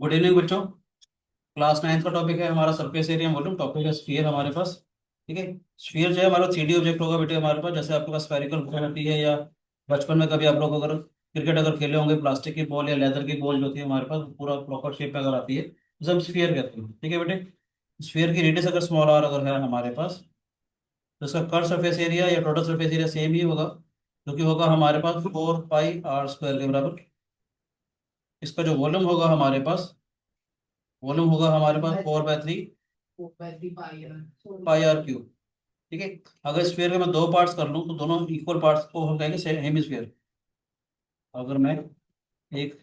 Good evening बच्चों। Class ninth का topic है हमारा सरफेस एरिया वॉल्यूम। टॉपिक है स्फीयर हमारे पास। ठीक है। स्फीयर जो है हमारा 3D ऑब्जेक्ट होगा बेटे हमारे पास। जैसे आपके पास स्फेरिकल बॉल होती है, या बचपन में कभी आप लोग अगर क्रिकेट अगर खेले होंगे, प्लास्टिक की बॉल या लेदर की बॉल जो होती है हमारे पास पूरा प्रॉपर शेप में अगर आती है उसे हम स्फीयर कहते हैं। ठीक है बेटे। स्फीयर की रेडियस अगर स्मॉल आर अगर है हमारे पास, तो इसका कर्व सरफेस एरिया या टोटल सरफेस एरिया सेम ही होगा, जो कि होगा हमारे पास 4 पाई r स्क्वायर के बराबर। इसका जो वॉल्यूम होगा हमारे पास, वॉल्यूम होगा हमारे पास 4/3 पाई आर क्यूब। ठीक है। अगर स्फीयर के मैं दो पार्ट्स कर लूँ तो दोनों इक्वल पार्ट्स को हम कहेंगे हेमिस्फीयर। अगर मैं एक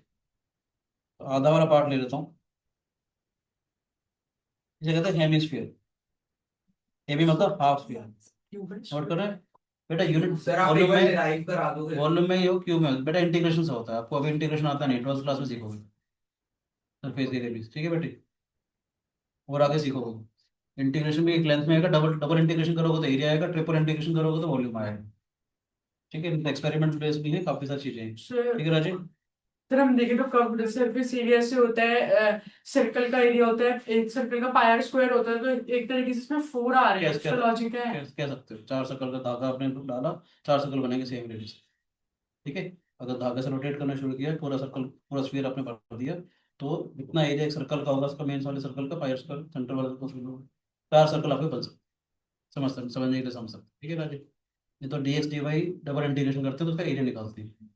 आधा वाला पार्ट ले लेता हूँ, इसे कहते हैं हेमिस्फीयर। हेमी मतलब हाफ स्फीयर। नोट कर रहे हैं बेटा? यूनिट सर आप एक वॉल्यूम बार में, डिराइव करा दोगे। वॉल्यूम में ये क्यूब में बेटा इंटीग्रेशन से होता है। आपको अभी इंटीग्रेशन आता नहीं, 12th क्लास में सीखोगे सरफेस एरिया भी। ठीक है बेटे। और आगे सीखोगे इंटीग्रेशन भी एक लेंथ में आएगा। डबल डबल इंटीग्रेशन करोगे तो एरिया आएगा, ट्रिपल इंटीग्रेशन करोगे तो वॉल्यूम आएगा। ठीक है। एक्सपेरिमेंट बेस्ड भी है, काफी सारी चीजें हैं। सर ठीक है राजीव। सर हम देखें तो कर्व्ड सरफेस एरिया से होता है, सर्कल का एरिया होता है, एक सर्कल का पाई आर स्क्वायर होता है, तो एक तरीके से इसमें फोर आ रहे हैं, कैसे इसका कह लॉजिक है। कह सकते हो? 4 सर्कल का धागा आपने डाला, 4 सर्कल बनेंगे सेम रेडियस। ठीक है। अगर धागे से रोटेट करना शुरू किया, पूरा सर्कल पूरा स्फीयर आपने भर दिया, तो जितना एरिया एक सर्कल का होगा उसका मेन वाले सर्कल का पाई स्क्वायर सेंटर वाले सर्कल, 4 सर्कल आपके बन सकते। समझने के लिए समझ सकते। ठीक है राजीव। ये तो D X D Y double integration करते हैं तो उसका एरिया निकालते हैं।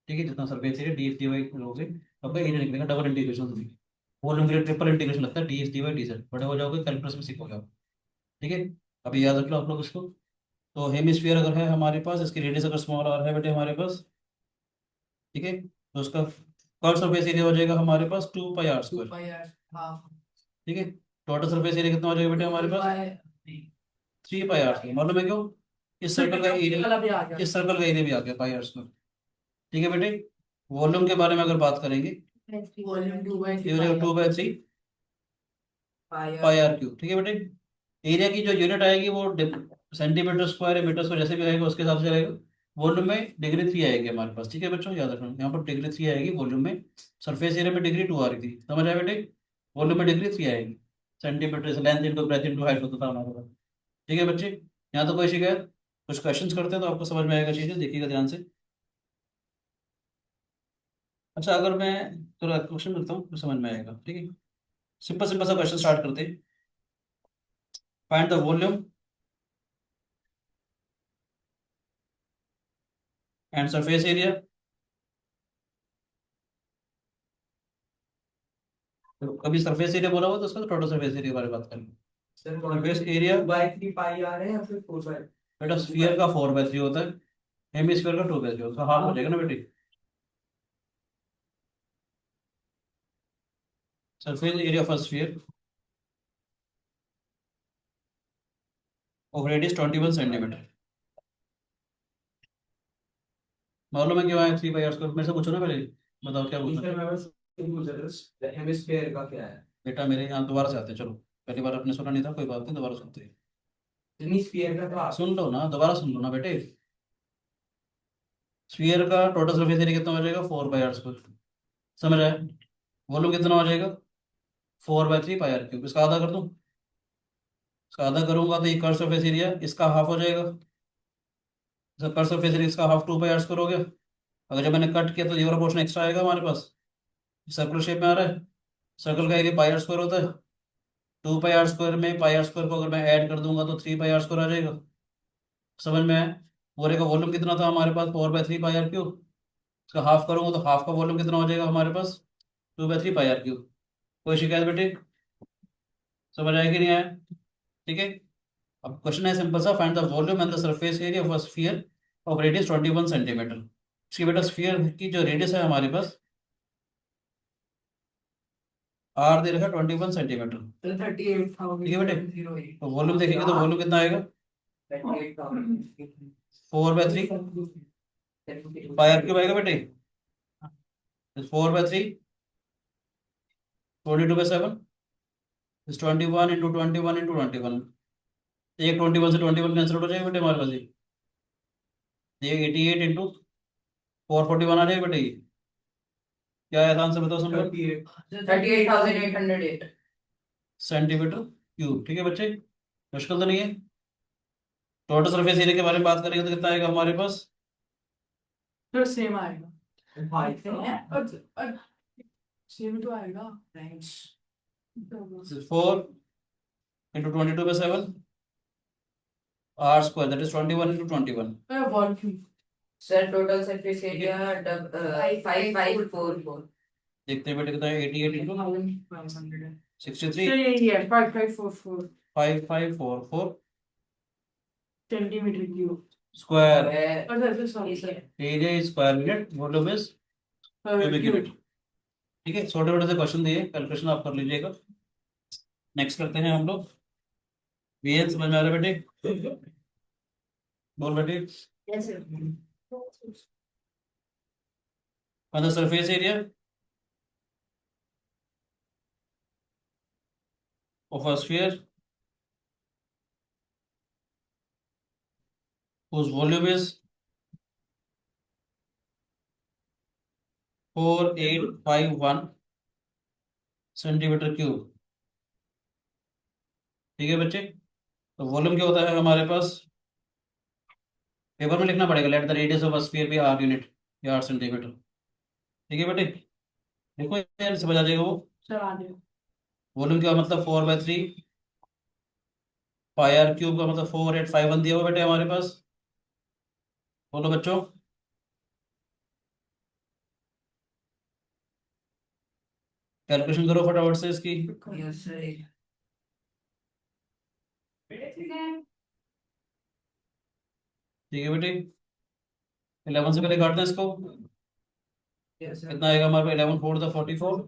ठीक है। जितना surface area D X D Y लोगे आपका एरिया निकलेगा डबल इंटीग्रेशन से। वॉल्यूम के लिए ट्रिपल इंटीग्रेशन लगता है, D X D Y D Z. बड़े हो जाओगे कैलकुलस में सीखोगे आप। ठीक है। अभी याद रख लो आप लोग इसको। तो हेमिस्फीयर अगर है हमारे पास, इसकी रेडियस अगर स्मॉल आर है बेटे हमारे पास, ठीक है, तो उसका कर्व सरफेस एरिया हो जाएगा हमारे पास 2 पाई आर स्क्वायर। हाँ। ठीक है। टोटल सरफेस एरिया कितना हो जाएगा बेटे हमारे पास? 3 पाई आर स्क्वायर। मालूम है क्यों? इस सर्कल का एरिया, वाला भी आ गया। इस सर्कल का एरिया भी आ गया पाई आर स्क्वायर। ठीक है बेटे। वॉल्यूम के बारे में अगर बात करेंगे, वॉल्यूम टू बाई ये थ्री हो जाएगा pi 2/3 pi R. Pi R cube. ठीक है बेटे। एरिया की जो यूनिट आएगी वो सेंटीमीटर स्क्वायर या मीटर स्क्वायर जैसे भी आएगा उसके हिसाब से रहेगा। वॉल्यूम में डिग्री 3 आएगी हमारे पास। ठीक है बच्चों, याद रखना यहाँ पर डिग्री 3 आएगी वॉल्यूम में। सरफेस एरिया में डिग्री 2 आ रही थी, समझ आया बेटे? वॉल्यूम में डिग्री 3 आएगी। सेंटीमीटर से length into breadth into height होता था हमारे पास। ठीक है बच्चे। यहाँ तो कोई शिकायत? कुछ क्वेश्चंस करते हैं तो आपको समझ में आएगा चीजें, देखिएगा ध्यान से। अच्छा, अगर मैं थोड़ा क्वेश्चन करता हूँ तो समझ में आएगा। ठीक है। सिंपल सिंपल सा क्वेश्चन स्टार्ट करते हैं। Find the volume and surface area. तो कभी सरफेस एरिया बोला हुआ तो उसका टोटल सरफेस एरिया के बारे में बात करेंगे। सर सरफेस एरिया 2/3 पाई आ रहे हैं या फिर 4/3? बेटा स्फीयर का 4/3 होता है, हेमिस्फीयर का 2/3 होता है, हाफ हो जाएगा ना बेटे। Surface area of sphere of radius 21 centimetre. मालूम है क्यों आया 3 पाई आर स्क्वायर? मेरे से पूछो ना पहले, बताओ क्या पूछना। सर मैं बस पूछ रहा था हेमिस्फीयर का क्या है? बेटा मेरे यहाँ दोबारा से आते हैं, चलो। पहली बार आपने सुना नहीं था, कोई बात नहीं, दोबारा सुनते हैं। हेमिस्फीयर का तो सुन लो ना, दोबारा सुन लो ना बेटे। स्फीयर का टोटल सरफेस एरिया कितना हो जाएगा? 4 पाई आर स्क्वायर। समझ आया? वॉल्यूम कितना हो जाएगा? 4/3 पाई आर क्यूब। इसका आधा कर दूं? इसका आधा करूंगा तो ये कर्व सरफेस एरिया इसका हाफ हो जाएगा। जब कर्व सरफेस एरिया इसका हाफ 2 पाई आर स्क्वायर हो गया। अगर जब मैंने कट किया तो ये वाला पोर्शन एक्स्ट्रा आएगा हमारे पास। सर्कुलर शेप में आ रहा है। सर्कल का एरिया पाई आर स्क्वायर होता है। 2 पाई आर स्क्वायर में पाई आर स्क्वायर को अगर मैं ऐड कर दूंगा तो 3 पाई आर स्क्वायर आ जाएगा। समझ में आया? पूरे का वॉल्यूम कितना था हमारे पास? 4/3 पाई आर क्यूब। इसका हाफ करूंगा तो हाफ का वॉल्यूम कितना हो जाएगा हमारे पास? 2/3 पाई आर क्यूब। कोई शिकायत बेटे? समझ आया कि नहीं आया? ठीक है। अब क्वेश्चन है सिंपल सा, find the volume and the surface area of a sphere of radius 21 centimetre. इसकी बेटा स्फीयर की जो रेडियस है हमारे पास, आर दे रखा 21 सेंटीमीटर। तो 38 था ठीक है बेटे। 0.08। तो वॉल्यूम देखेंगे तो वॉल्यूम कितना आएगा? 4/3 पाई आर क्यूब आएगा बेटे। 4/3 22/7 इंटू 21 एक 21 से 21 कैंसिल हो जाएगा बेटे हमारे पास। ये 88 इंटू 441 आ जाएगा बेटे। क्या आया था आंसर, बताओ सब लोग। 38,808 सेंटीमीटर क्यूब। ठीक है बच्चे, मुश्किल तो नहीं है। टोटल सरफेस एरिया के बारे में बात करेंगे तो कितना आएगा हमारे पास। तो सेम आएगा। भाई सेम तो आएगा। 4 × 22/7 r² that is 21 × 21। One Q sir total surface area 5544 देखते हैं बेटे कितना है, 88 × 63 यही है 5544 5544 सेंटीमीटर क्यूब। स्क्वायर। अच्छा sorry sir area is square unit, volume is cubic unit. ठीक है, छोटे छोटे से क्वेश्चन दिए, कैलकुलेशन आप कर लीजिएगा। नेक्स्ट करते हैं हम लोग। वीएल समझ में आ रहा है बेटे, बोल बेटे। मतलब surface area of a sphere whose volume is 4851 centimetre cube. ठीक है बच्चे, तो वॉल्यूम क्या होता है हमारे पास, पेपर में लिखना पड़ेगा, let the radius of a sphere be R unit या 8 सेंटीमीटर। ठीक है बेटे, देखो यार समझ आ जाएगा वो। सर आगे वॉल्यूम क्या मतलब 4/3 पाई आर क्यूब का मतलब 4851 दिया हुआ बेटे हमारे पास। बोलो बच्चों, कैलकुलेशन करो फटाफट से इसकी। यस सर ठीक है बेटे, 11 से पहले काटना है इसको। यस सर कितना आएगा हमारे पास, 11 4 द 44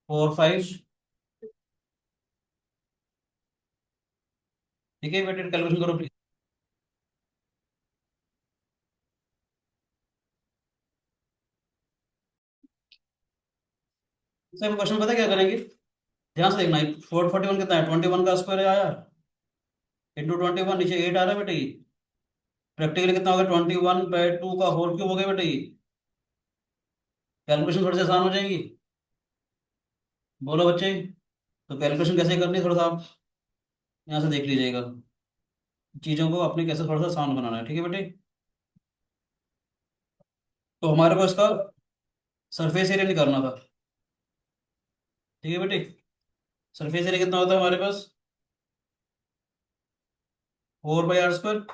4 5। ठीक है बेटे, कैलकुलेशन करो प्लीज। सर क्वेश्चन पता है क्या करेंगे, ध्यान से देखना। 441 कितना है, 21 का स्क्वायर आया इंटू 21, नीचे 8 आ रहा है बेटे। प्रैक्टिकली कितना हो गया, 21/2 का होल क्यूब हो गया बेटे। कैलकुलेशन थोड़ी सी आसान हो जाएगी। बोलो बच्चे, तो कैलकुलेशन कैसे करनी है थोड़ा सा आप यहाँ से देख लीजिएगा, चीज़ों को अपने कैसे थोड़ा सा आसान बनाना है। ठीक है बेटे, तो हमारे को इसका सरफेस एरिया निकालना था। ठीक है बेटे, सरफेस एरिया कितना होता है हमारे पास, 4/r²।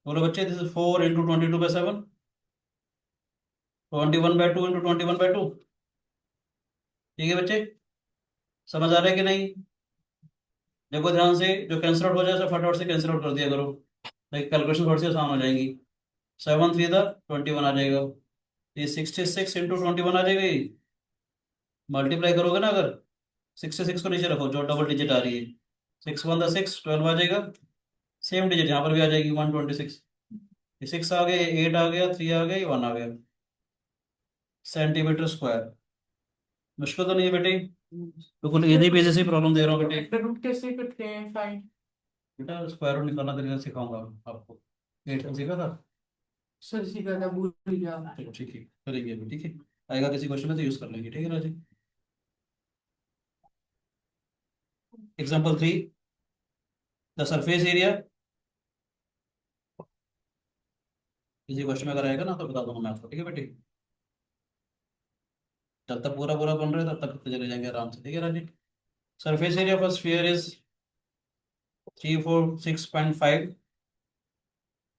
बोलो बच्चे, दिस इज 4 × 22/7 21/2 × 21/2। ठीक है बच्चे, समझ आ रहा है कि नहीं। देखो ध्यान से, जो कैंसिल आउट हो जाए उसे फटाफट से कैंसिल आउट कर दिया करो, लाइक कैलकुलेशन थोड़ी सी आसान हो जाएगी। 7 3 द 21 आ जाएगा, ये 66 × 21 आ जाएगी। मल्टीप्लाई करोगे ना अगर, 66 को नीचे रखो जो डबल डिजिट आ रही है, 6 1 द 6 12 आ जाएगा। सेम डिजिट यहाँ पर भी आ जाएगी 126। 6 आ गए, 8 आ गया, 3 आ गया, 1 आ गया सेंटीमीटर स्क्वायर। मुश्किल तो नहीं है बेटे, बिल्कुल इजी पेज से प्रॉब्लम दे रहा हूँ बेटे। रूट कैसे करते हैं फाइंड। बेटा स्क्वायर रूट निकालना तरीका सिखाऊंगा आपको, 8 का सीखा था। सर सीखा था भूल गया। चलो ठीक है, करेंगे अभी। ठीक है, आएगा किसी क्वेश्चन में तो यूज कर लेंगे। ठीक है राजी। Example 3, the surface area. किसी क्वेश्चन में अगर आएगा ना तो बता दूंगा मैं आपको। ठीक है बेटे, जब तक पूरा पूरा बन रहा है तब तक चले जाएंगे आराम से। ठीक है राजी। Surface area of sphere is 346.5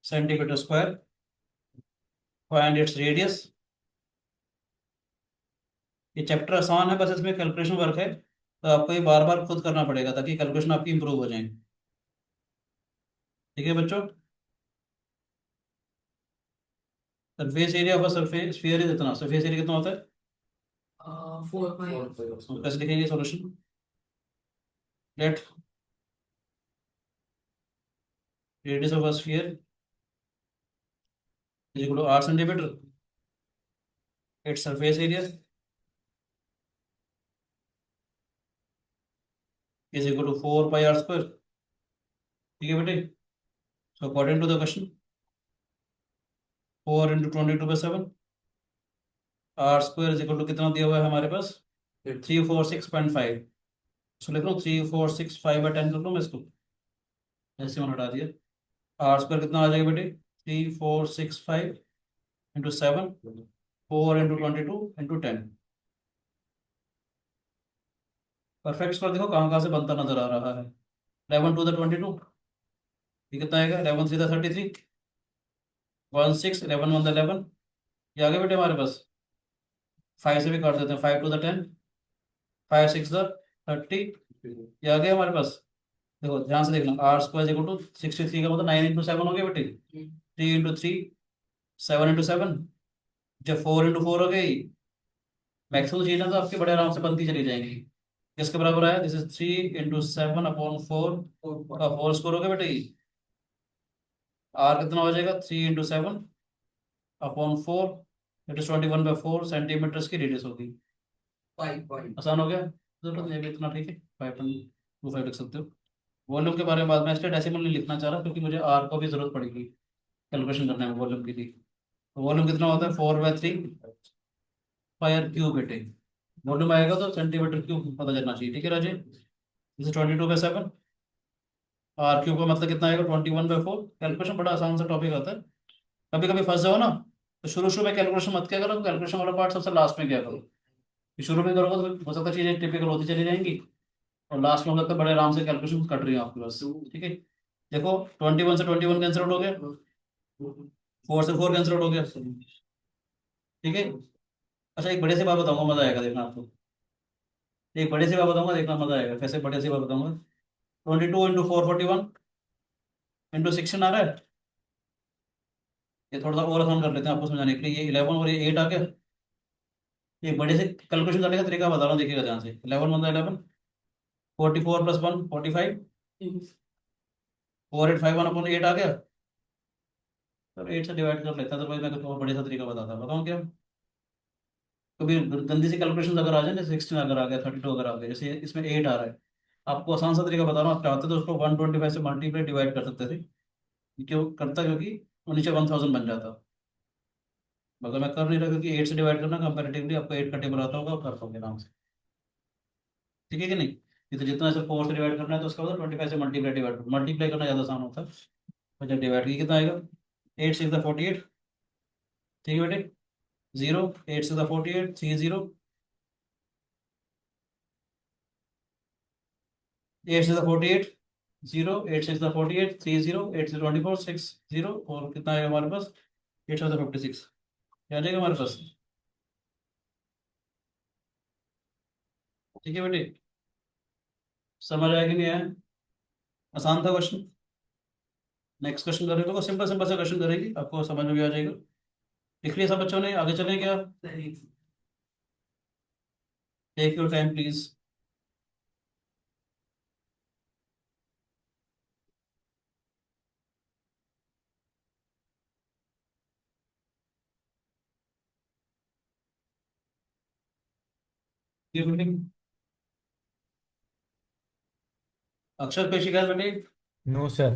centimetre square, find its radius. ये चैप्टर आसान है, बस इसमें कैलकुलेशन वर्क है, तो आपको ये बार बार खुद करना पड़ेगा ताकि कैलकुलेशन आपकी इंप्रूव हो जाए। ठीक है बच्चों, surface area of surface sphere is इतना, सरफेस एरिया कितना होता है, 4 तो कैसे लिखेंगे solution. Let radius of sphere is equal to 8 centimetre, its surface area is equal to 4/r²। ठीक है बेटे, so according to the question 4 × 22/7 R square is equal to कितना दिया हुआ है हमारे पास 346.5। इसको लिख लो 3465/10 कर लो मैं इसको, ऐसे मैंने हटा दिया। आर स्क्वायर कितना आ जाएगा बेटे 3465 × 7 4 × 22 × 10। परफेक्ट स्क्वायर देखो कहाँ कहाँ से बनता नजर आ रहा है। 11 2 × 22, ये कितना आएगा 11 3 33, 1 6 11 1 11, ये आगे बेटे हमारे पास 5 से भी काट देते हैं, 5 2 10, 5 6 30, ये आ गया हमारे पास। देखो ध्यान से देखना, आर स्क्वायर इक्वल टू 63 का मतलब 9 × 7 हो गया बेटे, 3 × 3 7 × 7, जब 4 × 4 हो गई मैक्सिमम चीजें तो आपके बड़े आराम से बनती चली जाएंगी। किसके बराबर आया, दिस इज 3 × 7/4 का होल स्क्वायर हो गया बेटे। आर कितना हो जाएगा 3 × 7/4, इट इज 21/4 सेंटीमीटर की रेडियस होगी। 5 आसान हो गया, जरूरत नहीं है अभी इतना, ठीक है 5.25 लिख सकते हो। वॉल्यूम के बारे में बाद में, इसलिए डेसिमल नहीं लिखना चाह रहा क्योंकि मुझे आर को भी जरूरत पड़ेगी कैलकुलेशन करने में वॉल्यूम की थी। तो वॉल्यूम कितना होता है 4/3 πr³ बेटे। वॉल्यूम आएगा तो सेंटीमीटर क्यूब पता चलना चाहिए, ठीक है राजे। जैसे 22/7, R³ का मतलब कितना आएगा 21/4। कैलकुलेशन बड़ा आसान सा टॉपिक आता है, कभी कभी फंस जाओ ना तो शुरू शुरू में कैलकुलेशन मत किया करो, कैलकुलेशन वाला पार्ट सबसे लास्ट में किया करो। कि शुरू में करोगे तो हो सकता है चीजें टिपिकल होती चली जाएंगी और लास्ट में हो सकता है बड़े आराम से कैलकुलेशन कट रही है आपके पास, ठीक है। देखो 21 से 21 कैंसिल आउट हो गया, 4 से 4 कैंसिल आउट हो गया, ठीक है। अच्छा एक बड़े से बात बताऊंगा, मजा आएगा देखना आपको। एक बड़े से बात बताऊंगा, देखना मजा आएगा। कैसे बड़े से बात बताऊंगा, 22 × 441 × 16 आ रहा है। ये थोड़ा सा और आसान कर लेते हैं आपको समझाने के लिए, ये 11 और ये 8 आ गया। ये बड़े से कैलकुलेशन करने का तरीका बता रहा हूँ, देखिएगा ध्यान से। 11 × 11, 44 + 1 45, 4851/8 आ गया। तो 8 से डिवाइड कर लेते हैं, अदरवाइज मैं तो बड़े सा तरीका बताता हूँ, बताऊँ क्या। कभी गंदी सी कैलकुलेशन अगर आ जाए, जैसे 16 अगर आ गया, 32 अगर आ गया, जैसे इसमें 8 आ रहा है, आपको आसान सा तरीका बता रहा हूँ। आप चाहते तो उसको 125 से मल्टीप्लाई डिवाइड कर सकते थे, क्यों करता, क्योंकि वो नीचे 1000 बन जाता। मगर मैं कर नहीं रहा क्योंकि 8 से डिवाइड करना कंपेरेटिवली आपको 8 का टेबल आता होगा, कर पाओगे आराम से, ठीक है कि नहीं। ये तो जितना से 4 से डिवाइड करना है तो उसका मतलब 25 से मल्टीप्लाई करना ज़्यादा आसान होता है। तो जब डिवाइड की कितना आएगा 8 6 48, ठीक है बेटे। 0 8 6 48 3 0, 8 6 48 0, 8 6 48 3 0, 8 से 24 6 0, और कितना आएगा हमारे पास 8 7 56, क्या आ जाएगा हमारे पास, ठीक है बेटे। समझ आया कि नहीं आया, आसान था क्वेश्चन। नेक्स्ट क्वेश्चन करेंगे तो सिंपल सिंपल सा क्वेश्चन करेगी, आपको समझ में भी आ जाएगा। लिख लिया सब बच्चों ने, आगे चलें क्या। Take your time please. Akshar पेशी का बेटे, नो सर।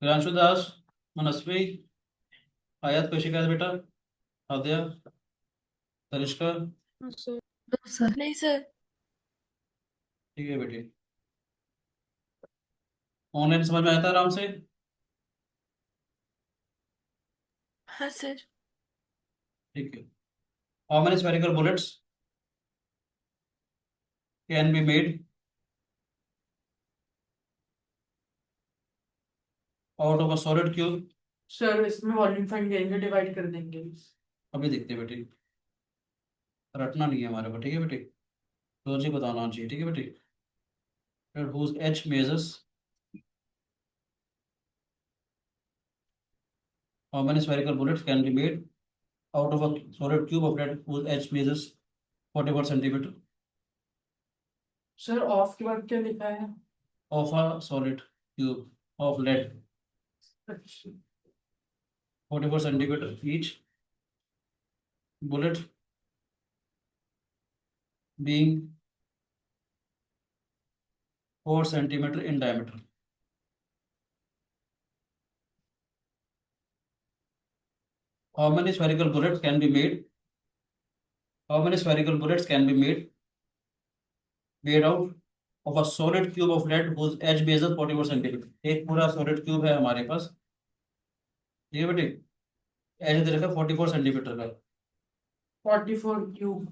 प्रियांशु दास, मनस्वी, आयात पेशी का बेटा, आद्या, तनिष्का, सर नहीं सर। ठीक है बेटे। ऑनलाइन समझ में आया था आराम से, हाँ सर। ठीक है। How many spherical bullets can be made out of a solid cube. Sir इसमें वॉल्यूम फाइंड करेंगे, डिवाइड कर देंगे। अभी देखते हैं बेटे, रटना नहीं है हमारे को, ठीक है बेटे, तो जी बताना चाहिए, ठीक है बेटे। whose h measures how many spherical bullets can be made out of a solid cube of lead whose h measures 44 centimeter sir of के बाद क्या लिखा है? of a solid cube of lead अच्छा 44 centimeter each bullet being 4 centimeter in diameter. How many spherical bullets can be made how many spherical bullets can be made out of a solid cube of lead whose edge base 44 centimetre. एक पूरा solid cube है हमारे पास, ठीक है बेटे, as they रखा 44 centimetre का, 44 cube,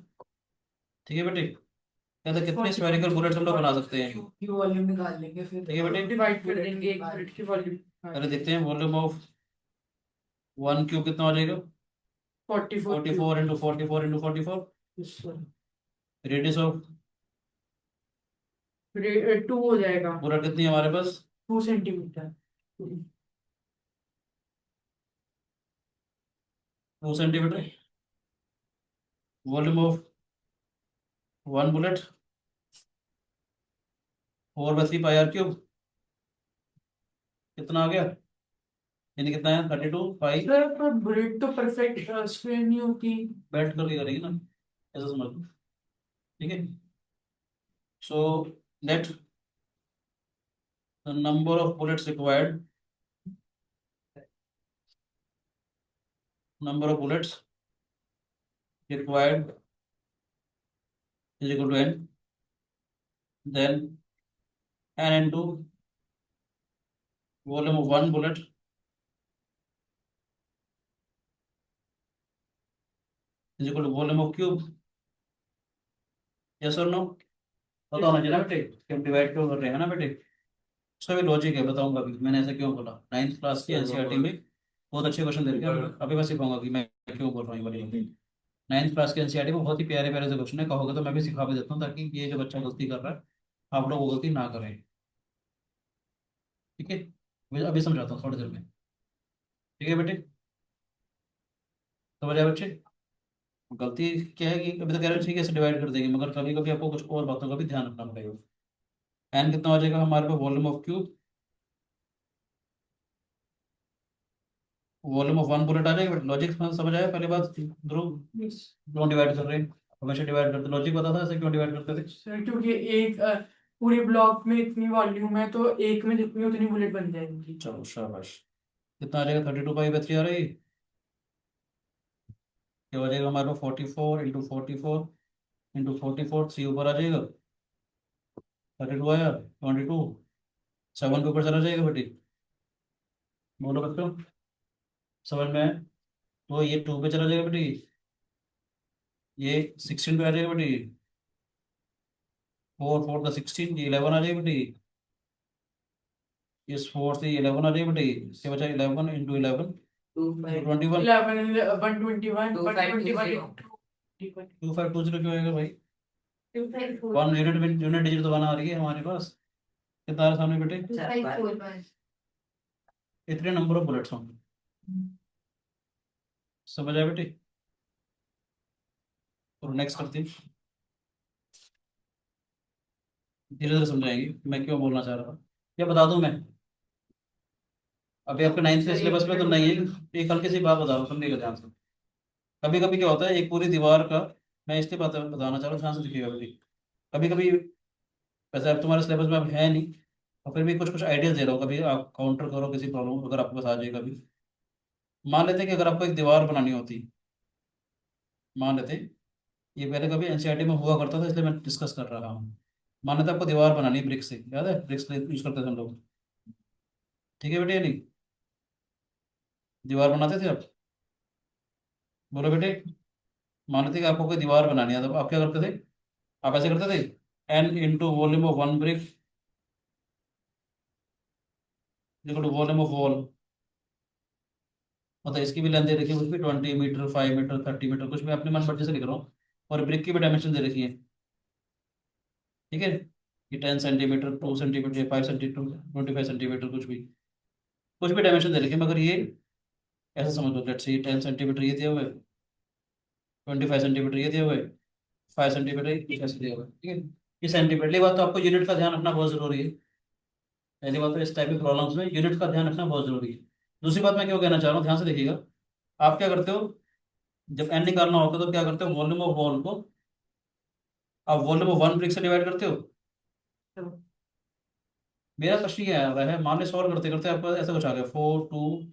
ठीक है बेटे। कहते हैं कितने स्फेरिकल बुलेट्स हम लोग बना सकते हैं, क्यू वॉल्यूम निकाल लेंगे फिर ठीक है बेटे। डिवाइड कर देंगे एक मिनट की वॉल्यूम। पहले देखते हैं वॉल्यूम ऑफ वन क्यूब कितना हो जाएगा, 44 44 into 44 into 44। Cube, radius of 2 हो जाएगा, बुलेट कितनी है हमारे पास, 2 centimetre. 2 centimetre. Volume of one bullet 4/3 pi r cube, कितना आ गया, यानी कितना है 32 पाई। सर पर बुलेट तो परफेक्ट स्क्वायर नहीं होती। बैठ करके करेगी ना, ऐसा समझ लो, ठीक है। So let the number of bullets required, number of bullets required is equal to n, then n into volume of one bullet is equal to volume of cube। yes or no, बताओ ना जरा बेटे, कि हम divide क्यों कर रहे हैं ना बेटे। इसका भी लॉजिक है, बताऊंगा अभी मैंने ऐसा क्यों बोला। 9th क्लास की एनसीईआरटी में बहुत अच्छे क्वेश्चन दे रखे हैं, अभी मैं सिखाऊंगा कि मैं क्यों बोल रहा हूँ ये वाली। 9th क्लास के एनसीईआरटी में बहुत ही प्यारे प्यारे से क्वेश्चन है, कहोगे तो मैं भी सिखा भी देता हूँ, ताकि ये जो बच्चा गलती कर रहा है आप लोग वो गलती ना करें, ठीक है। अभी समझाता हूँ थोड़ी देर में, ठीक है बेटे। समझ आए बच्चे, गलती क्या है कि कभी तो कह रहे हो ठीक है इसे डिवाइड कर देंगे, मगर कभी कभी आपको कुछ और बातों का भी ध्यान रखना पड़ेगा। एन कितना हो जाएगा हमारे पास, volume of cube, volume of one bullet आ जाएगा। लॉजिक समझ आया पहले बात, ध्रुव क्यों डिवाइड कर रहे हैं, हमेशा डिवाइड करते, लॉजिक पता था ऐसे क्यों डिवाइड करते थे। सर क्योंकि एक पूरे ब्लॉक में इतनी वॉल्यूम है तो एक में जितनी उतनी बुलेट बन जाएगी। चलो शाबाश, कितना आ जाएगा 32 पाई/3 आ रही, क्या हो जाएगा हमारे पास 44 इंटू 44 3 ऊपर आ जाएगा, 32 आया, 22 7 के ऊपर चला जाएगा बेटी, बोलो बच्चों समझ में आया? तो ये 2 पे चला जाएगा बेटी, ये 16 पे आ जाएगा बेटी, 4 4 का 16, ये 11 आ जाएगी बेटी, इस 4 से 11 आ जाएगी बेटी, इसके बचा 11 इंटू 11 21। 11 121 2520 2520 क्यों आएगा भाई, वन यूनिट डिजिट तो वन आ रही है हमारे पास, कितना आ रहा है सामने बेटे, इतने नंबर ऑफ बुलेट्स होंगे। समझ आया बेटी, और नेक्स्ट करते हैं, धीरे धीरे समझाएंगे मैं क्यों बोलना चाह रहा था। क्या बता दूं मैं, अभी आपके 9th के सिलेबस में तो नहीं है, एक हल्की सी बात बता रहा हूँ, सुनिएगा ध्यान से। कभी कभी क्या होता है एक पूरी दीवार का, मैं इसलिए बताना चाह रहा हूँ, ध्यान से देखिएगा बेटी। कभी कभी वैसे अब तुम्हारे सिलेबस में अब है नहीं, और फिर भी कुछ कुछ आइडियाज दे रहा हूँ, कभी आप काउंटर करो किसी प्रॉब्लम अगर आपके पास आ जाए कभी। मान लेते हैं कि अगर आपको एक दीवार बनानी होती, मान लेते हैं, ये पहले कभी एनसीईआरटी में हुआ करता था इसलिए मैं डिस्कस कर रहा हूँ। मान लेते हैं आपको दीवार बनानी है ब्रिक से, याद है ब्रिक्स यूज करते थे हम लोग, ठीक है बेटे, या नहीं, दीवार बनाते थे आप, बोलो बेटे। मान लेते हैं कि आपको कोई दीवार बनानी है तो आप क्या करते थे, आप ऐसे करते थे, n into volume of one brick equal to volume of wall, मतलब इसकी भी लेंथ दे रखी है कुछ भी 20 मीटर 5 मीटर 30 मीटर कुछ भी अपने मन मर्जी से लिख रहा हूँ, और ब्रिक की भी डायमेंशन दे रखी है, ठीक है। ये 10 सेंटीमीटर 2 सेंटीमीटर 5 सेंटीमीटर 25 सेंटीमीटर कुछ भी डायमेंशन दे रखी है, मगर ये ऐसा समझ लो, लेट्स से 10 सेंटीमीटर ये दिया हुआ है, 25 सेंटीमीटर ये दिया हुआ है, 5 सेंटीमीटर कुछ ऐसे दिया हुआ है, ठीक है। ये सेंटीमीटर, पहली बात तो आपको यूनिट का ध्यान रखना बहुत जरूरी है, पहली बात तो इस टाइप की प्रॉब्लम्स में यूनिट का ध्यान रखना बहुत जरूरी है। दूसरी बात मैं क्यों कहना चाह रहा हूँ, ध्यान से देखिएगा, आप क्या करते हो जब एन निकालना होता है तो क्या करते हो, वॉल्यूम ऑफ वॉल को आप वॉल्यूम ऑफ वन ब्रिक से डिवाइड करते हो। मेरा प्रश्न ये आया हुआ है, मान लो सॉल्व करते करते आपको ऐसा कुछ आ गया 4 2,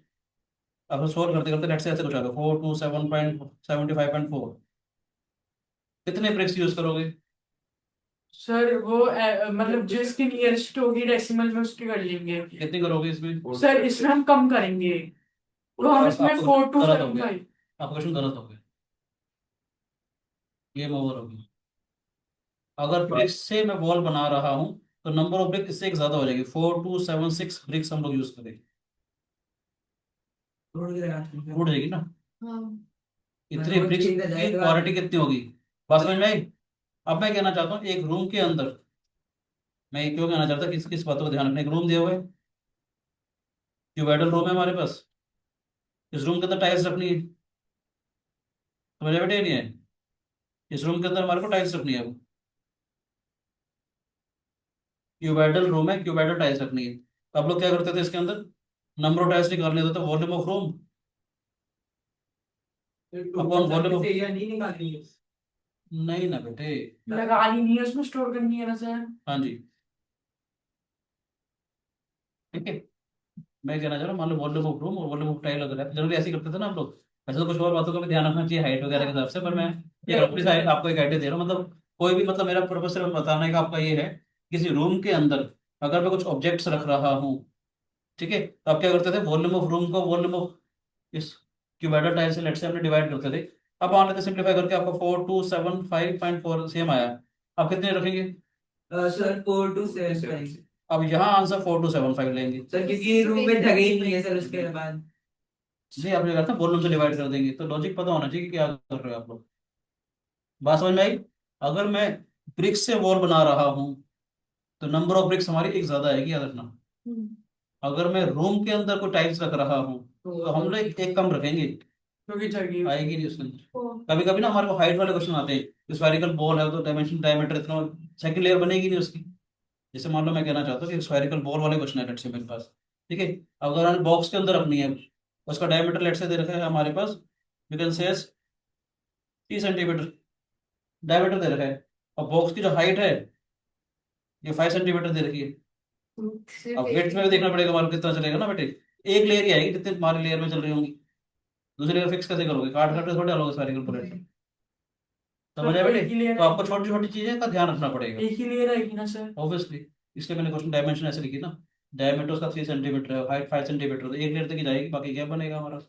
आपको सॉल्व करते करते लेट से ऐसे कुछ आ गया 4 2 7.75.4, कितने ब्रिक्स यूज करोगे? सर वो मतलब जिसकी नियरेस्ट होगी डेसिमल में उसकी कर लेंगे। कितनी करोगे इसमें? सर इसमें हम कम करेंगे, तो हम इसमें आपका 4 टू गलत हो 7 गया, 5। आपका क्वेश्चन गलत हो गया, गेम ओवर हो गया। अगर ब्रिक्स से मैं वॉल बना रहा हूँ तो नंबर ऑफ ब्रिक इससे एक ज्यादा हो जाएगी, 4276 ब्रिक्स हम लोग यूज करेंगे। रोड की तरह टूट जाएगी ना। हाँ इतनी रोड ब्रिक्स की तरह की जाएगा। क्वालिटी कितनी होगी, बात समझ में आई? अब मैं कहना चाहता हूँ एक रूम के अंदर, मैं ये क्यों कहना चाहता हूँ, किस किस बातों का ध्यान रखना। एक रूम दिया हुआ है, डिवाइडर रूम है हमारे पास, इस रूम के अंदर टाइल्स रखनी है, समझ बेटे नहीं है? इस रूम के अंदर हमारे को टाइल्स रखनी है, अब क्यूबाइडल रूम है, क्यूबाइडल टाइल्स रखनी है। तो आप लोग क्या करते थे इसके अंदर, नंबर ऑफ टाइल्स निकालने होते थे, volume of room upon volume of, area नहीं निकालनी है। नहीं ना बेटे। लगानी नहीं है उसमें, स्टोर करनी है ना सर। हाँ जी, ठीक है। मैं कहना चाह रहा हूँ, मान लो वॉल्यूम ऑफ रूम और वॉल्यूम ऑफ टाइल अगर है, जनरली ऐसे ही करते थे ना हम लोग। वैसे तो कुछ और बातों का भी ध्यान रखना चाहिए हाइट वगैरह के हिसाब से, पर मैं ये रफली सा आपको एक आइडिया दे रहा हूँ। मतलब कोई भी, मतलब मेरा पर्पज सिर्फ बताने का आपका ये है, किसी रूम के अंदर अगर मैं कुछ ऑब्जेक्ट्स रख रहा हूँ, ठीक है, तो आप क्या करते थे, वॉल्यूम ऑफ रूम को वॉल्यूम ऑफ इस क्यूबाइडल टाइल से लेट से हमने डिवाइड करते थे। अब मान लेते सिंप्लीफाई करके आपको 4275.4 सेम आया, आप कितने रखेंगे? सर 4275। अब यहाँ आंसर 4275 लेंगे। सर क्योंकि रूम में जगह ही नहीं है सर उसके बाद। नहीं, आप ये करते हैं वॉल्यूम से डिवाइड कर देंगे, तो लॉजिक पता होना चाहिए कि क्या कर रहे हो आप लोग। बात समझ में आई? अगर मैं ब्रिक्स से वॉल बना रहा हूँ तो नंबर ऑफ ब्रिक्स हमारी एक ज्यादा आएगी, याद रखना। अगर मैं रूम के अंदर कोई टाइल्स रख रहा हूँ तो हम लोग एक कम रखेंगे, क्योंकि जगह आएगी नहीं उसके अंदर। कभी कभी ना हमारे को हाइट वाले क्वेश्चन आते हैं, स्फेरिकल बॉल है तो डायमेंशन डायमीटर इतना, सेकंड लेयर बनेगी नहीं उसकी। जैसे मान लो मैं कहना चाहता हूँ कि स्फेरिकल बॉल वाले क्वेश्चन है लेट से मेरे पास, ठीक है। अगर हमें बॉक्स के अंदर रखनी है, उसका डायमीटर लेट से दे रखा है हमारे पास, you can say 30 centimetre diameter दे रखा है, और बॉक्स की जो हाइट है ये 5 सेंटीमीटर दे रखी है। अब वेट में भी देखना पड़ेगा हमारे को कितना चलेगा ना बेटे, एक लेयर ही आएगी जितने हमारी लेयर में चल रही होंगी, दूसरी लेयर फिक्स कैसे करोगे, काट काट के थोड़ी डालोगे स्फेरिकल बुलेट। समझ आया सर बेटे? एक ही लेयर तो आपको छोटी छोटी चीजें का ध्यान रखना पड़ेगा, एक ही लेयर आएगी ना सर। ऑब्वियसली। इसलिए मैंने क्वेश्चन डायमेंशन ऐसे लिखी ना, डायमीटर उसका 3 सेंटीमीटर है, हाइट 5 सेंटीमीटर, तो एक लेयर तक ही जाएगी, बाकी क्या बनेगा हमारा।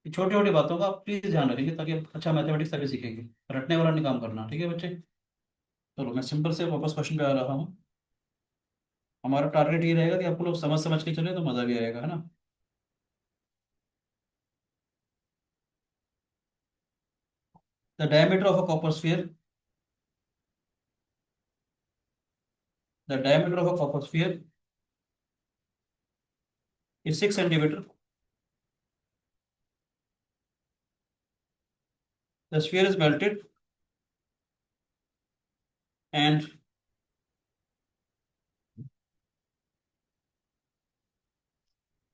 छोटी छोटी बातों का आप प्लीज ध्यान रखेंगे ताकि आप अच्छा मैथमेटिक्स तभी सीखेंगे, रटने वाला नहीं काम करना, ठीक है बच्चे? चलो मैं सिंपल से वापस क्वेश्चन पे आ रहा हूँ। हमारा टारगेट ये रहेगा कि आपको लोग समझ समझ के चले तो मजा भी आएगा, है ना। The diameter of a copper sphere, the diameter of a copper sphere is 6 centimetre. The sphere is melted and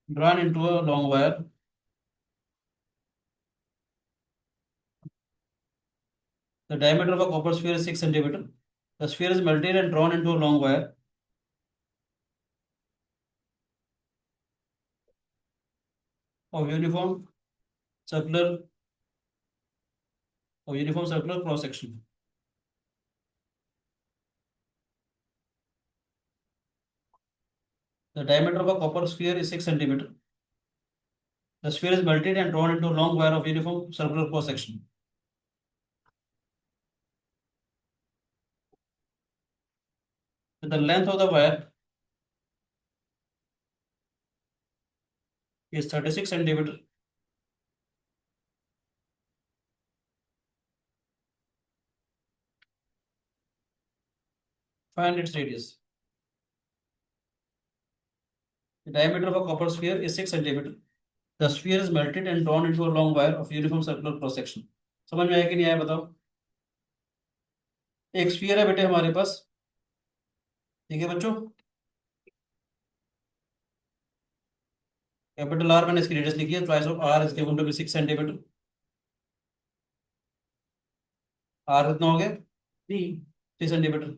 drawn into a long wire. The diameter of a copper sphere is 6 centimeter. The sphere is melted and drawn into a long wire of circular uniform circular cross section. The diameter of a copper sphere is 6 centimeter. The sphere is melted and drawn into a long wire of uniform circular cross section. The length of the wire is 36 centimeter. Find its radius. The diameter of a copper sphere is 6 centimeter. The sphere is melted and drawn into a long wire of uniform circular cross section. समझ में आया कि नहीं आया बताओ? एक sphere है बेटे हमारे पास, ठीक है बच्चों। कैपिटल आर मैंने इसकी रेडियस लिखी है, twice of r is given to be 6 centimetre. R कितना हो गया? 3 सेंटीमीटर।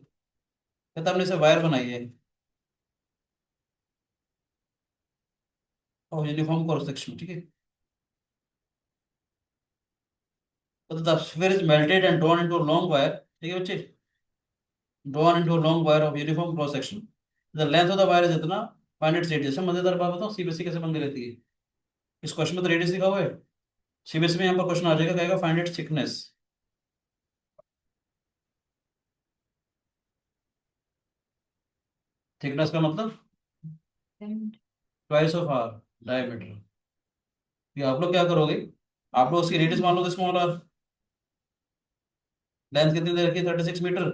कहता हमने इसे वायर बनाई है और यूनिफॉर्म क्रॉस सेक्शन, ठीक है। तो the sphere is melted and drawn into long wire, ठीक है बच्चे, drawn into long wire of uniform cross section, the length of the wire is इतना, फाइंड इट्स रेडियस। मजेदार बात बताओ, सीबीएसई कैसे पंगे लेती है, इस क्वेश्चन में तो रेडियस लिखा हुआ है, सीबीएसई में यहाँ पर क्वेश्चन आ जाएगा, कहेगा फाइंड इट्स थिकनेस। थिकनेस का मतलब ट्वाइस ऑफ आर डायमीटर। ये आप लोग क्या करोगे, आप लोग उसकी रेडियस मान लो स्मॉल आर, लेंथ कितनी दे रखी है 36 मीटर।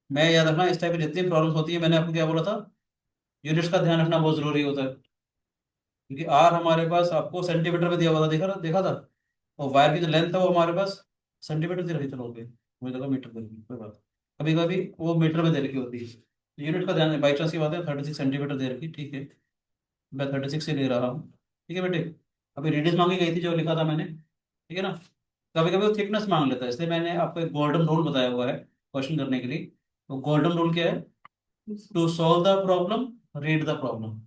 मैं याद रखना, इस टाइप की जितनी प्रॉब्लम्स होती है, मैंने आपको क्या बोला था, यूनिट्स का ध्यान रखना बहुत जरूरी होता है, क्योंकि आर हमारे पास आपको सेंटीमीटर में दिया हुआ था, देखा था, और वायर की जो लेंथ है वो हमारे पास सेंटीमीटर दे रखी, चलो ओके, मुझे लगा मीटर दे रखी, कोई बात, कभी कभी वो मीटर में दे रखी होती है, यूनिट का ध्यान, बाई चांस की बात है 36 सेंटीमीटर दे रखी, ठीक है, मैं 36 से ले रहा हूँ, ठीक है बेटे। अभी रेडियस मांगी गई थी जो लिखा था मैंने, ठीक है ना, कभी कभी वो थिकनेस मांग लेता है, इसलिए मैंने आपको एक गोल्डन रूल बताया हुआ है क्वेश्चन करने के लिए। वो गोल्डन रूल क्या है, to solve the problem read the problem.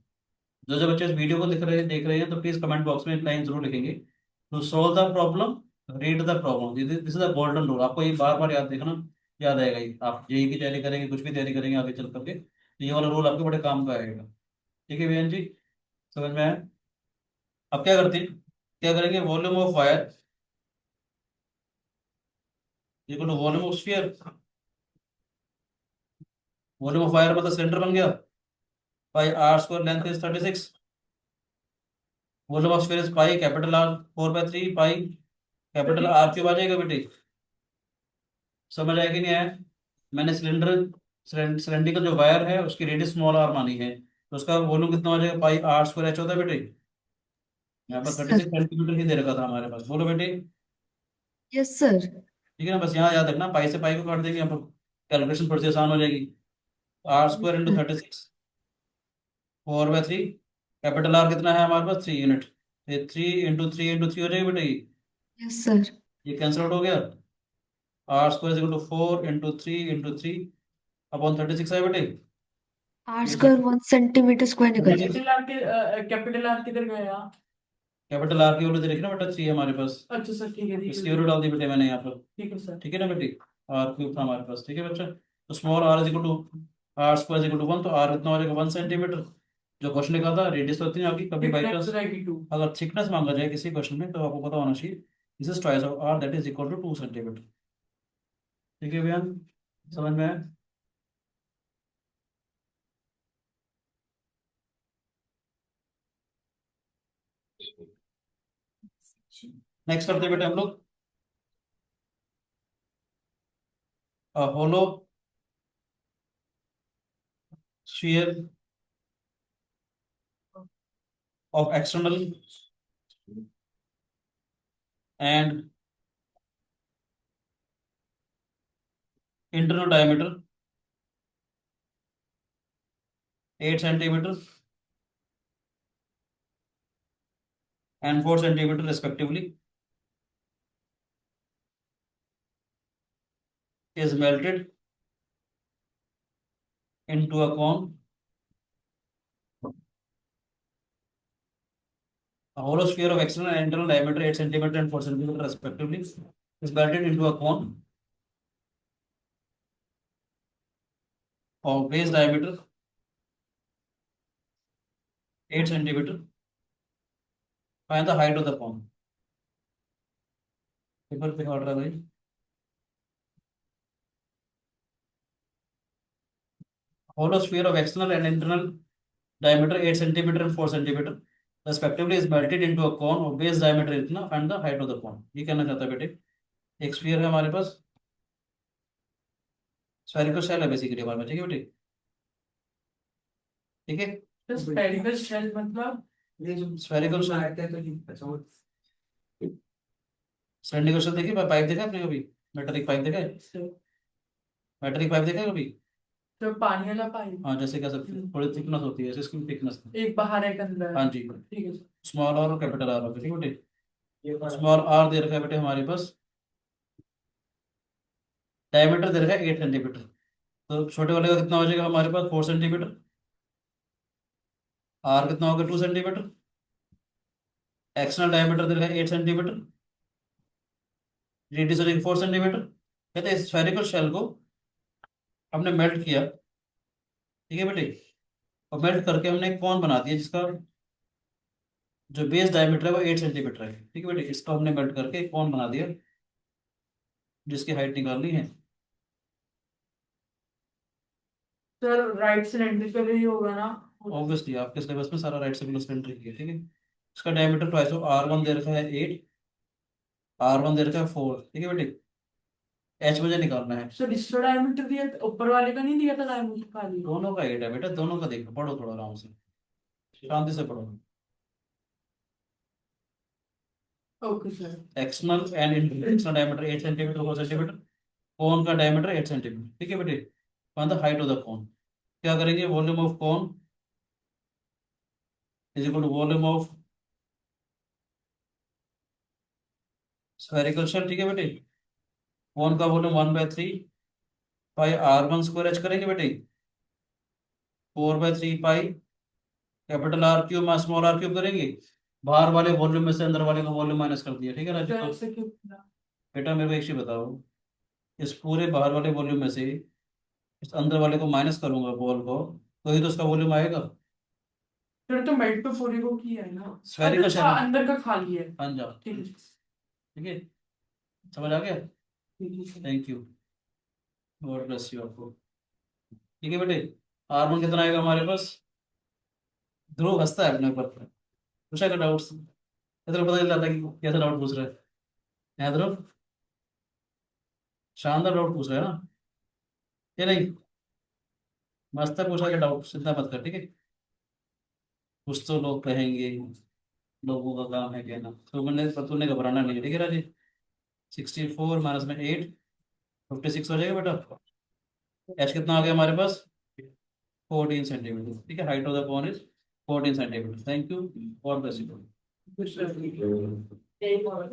जो जो बच्चे इस वीडियो को देख रहे हैं तो प्लीज कमेंट बॉक्स में एक लाइन जरूर लिखेंगे, to solve the problem read the problem, this is the golden rule. आपको ये बार बार याद देखना, याद आएगा ये, आप जेई की तैयारी करेंगे, कुछ भी तैयारी करेंगे आगे चल करके, तो ये वाला रूल आपके बड़े काम का आएगा, ठीक है बहन जी, समझ में आया। अब क्या करते हैं, क्या करेंगे, volume of wire equal to volume of sphere. Volume of wire मतलब सिलेंडर बन गया, pi R square, length is 36, volume of sphere is pi capital R 4/3 pi capital R cube आ जाएगा बेटे, समझ आया कि नहीं आया। मैंने सिलेंड्रिकल जो वायर है उसकी रेडियस स्मॉल आर मानी है, तो उसका वॉल्यूम कितना हो जाएगा, पाई आर स्क्वायर एच होता है बेटे, यहाँ पर यस 36 सर। सेंटीमीटर ही दे रखा था हमारे पास, बोलो बेटे, यस सर। ठीक है ना, बस यहाँ याद रखना, पाई से पाई को काट देंगे, यहाँ पर कैलकुलेशन थोड़ी सी आसान हो जाएगी, r square into 36 4/3, capital r कितना है हमारे पास 3 यूनिट, ये 3 इंटू 3 हो जाएगी बेटा, यस सर। ये कैंसिल आउट हो गया, r square equal to 4 into 3 upon 36 है बेटे, आर ये स्क्वायर 1 सेंटीमीटर स्क्वायर निकल जाएगा। कैपिटल आर किधर गया? कैपिटल आर की वैल्यू दे रखी ना बेटा 3 हमारे पास, अच्छा सर, ठीक है, ठीक इसकी है, वैल्यू डाल दी बेटे मैंने यहाँ पर, ठीक है सर। ठीक है ना बेटी, आर क्यूब था हमारे पास, ठीक है बच्चा, तो small r is equal to r square is equal to 1, तो आर कितना हो जाएगा 1 सेंटीमीटर, जो क्वेश्चन लिखा था रेडियस तो इतनी आगे, कभी बाई Thickness चांस रहेगी 2। अगर थिकनेस मांगा जाए किसी क्वेश्चन में तो आपको पता होना चाहिए, this is twice of r that is equal to 2 centimetre, ठीक है भैया, समझ में आया। नेक्स्ट करते हैं बेटे हम लोग, hollow sphere of external and internal diameter 8 centimeter and 4 centimeter respectively is melted into a cone. A hollow sphere of external and internal diameter 8 centimeter and 4 centimeter respectively is melted into a cone of base diameter 8 centimeter. Find the height of the cone. Paper पे order है भाई, hollow sphere of external and internal diameter 8 centimeter and 4 centimeter respectively is melted into a cone of base diameter इतना, find the height of the cone। ये कहना चाहता है बेटे, एक स्फीयर है हमारे पास, स्फेरिकल शेल है बेसिकली हमारे पास, ठीक है बेटे, ठीक है, तो स्फेरिकल शेल मतलब? ये जो Spherical shell। मारते हैं तो नहीं अच्छा वो सिलेंडरिकल शेल देखिए, पाइप देखा है आपने कभी, मेटेलिक पाइप देखा है, मेटेलिक पाइप देखा है कभी, तो पानी वाला पाइप। हाँ जैसे कह सकते हैं थोड़ी थिकनेस होती है, जैसे इसकी थिकनेस, एक बाहर एक अंदर। हाँ जी, ठीक है सर। स्मॉल आर और कैपिटल आर होगा, ठीक है बेटे, स्मॉल आर दे रखा है बेटे हमारे पास, डायमीटर दे रखा है 8 सेंटीमीटर, तो छोटे वाले का कितना हो जाएगा हमारे पास 4 सेंटीमीटर, आर कितना होगा 2 सेंटीमीटर, एक्सटर्नल डायमीटर दे रखा है 8 सेंटीमीटर, रेडियस हो जाएगी 4 सेंटीमीटर। कहते हैं स्फेरिकल शेल को हमने मेल्ट किया, ठीक है बेटे, और मेल्ट करके हमने एक कॉन बना दिया जिसका जो बेस डायमीटर है वो 8 सेंटीमीटर है, ठीक है बेटे। इसको हमने मेल्ट करके एक कॉन बना दिया जिसकी हाइट निकालनी है। सर राइट सिलेंड्रिकल ही होगा ना? ऑब्वियसली आपके सिलेबस में सारा राइट सर्कुलर सिलेंडर ही है, ठीक है। इसका डायमीटर ट्वाइस ऑफ R1 दे रखा है 8, R1 दे रखा है 4, ठीक है बेटे। H मुझे निकालना है। सर इसका डायमीटर दिया था, ऊपर वाले का नहीं दिया था डायमीटर खाली? दोनों का 8 है बेटा, दोनों का देखो, पढ़ो थोड़ा आराम से, शांति से पढ़ो। Okay sir. External and internal diameter 8 centimetre 4 centimetre, cone का डायमीटर 8 सेंटीमीटर, ठीक है बेटे। Find the height of the cone. क्या करेंगे, volume of cone is equal to volume of spherical shell, ठीक है बेटे। कोन का वॉल्यूम 1/3 पाई R1 स्क्वायर H करेंगे बेटे, 4/3 pi capital R cube small R cube करेंगे। बाहर वाले वॉल्यूम में से अंदर वाले का वॉल्यूम माइनस कर दिया, ठीक है सर राजू। ऐसे क्यों? बेटा मेरे को एक चीज बताओ, इस पूरे बाहर वाले वॉल्यूम में से इस अंदर वाले को माइनस करूंगा बॉल को, तो ही तो उसका वॉल्यूम आएगा। फिर तो मेल्ट तो पूरी को किया है ना? Spherical अच्छा, shell। अंदर का खाली है। हाँ जा, ठीक है। ठीक है, समझ आ गया। ठीक है। Thank you, God bless you आपको। ठीक है बेटे, R1 कितना आएगा हमारे पास। ध्रुव हंसता है अपने ऊपर, पूछा का डाउट्स, इधर पता नहीं लगता कि कैसा डाउट पूछ रहा है ध्रुव। शानदार डाउट पूछ रहा है ना, ये नहीं मस्त है, पूछा के डाउट चिंता मत कर, ठीक है। कुछ तो लोग कहेंगे, लोगों का काम है कहना, तो मैंने तूने घबराना नहीं है, ठीक है राजी। 64 माइनस में 8, 56 हो जाएगा बेटा। एच कितना आ गया हमारे पास, 14 सेंटीमीटर, ठीक है। Height of the cone is 14 centimetre. Thank you, God bless you. कुछ नहीं। एक और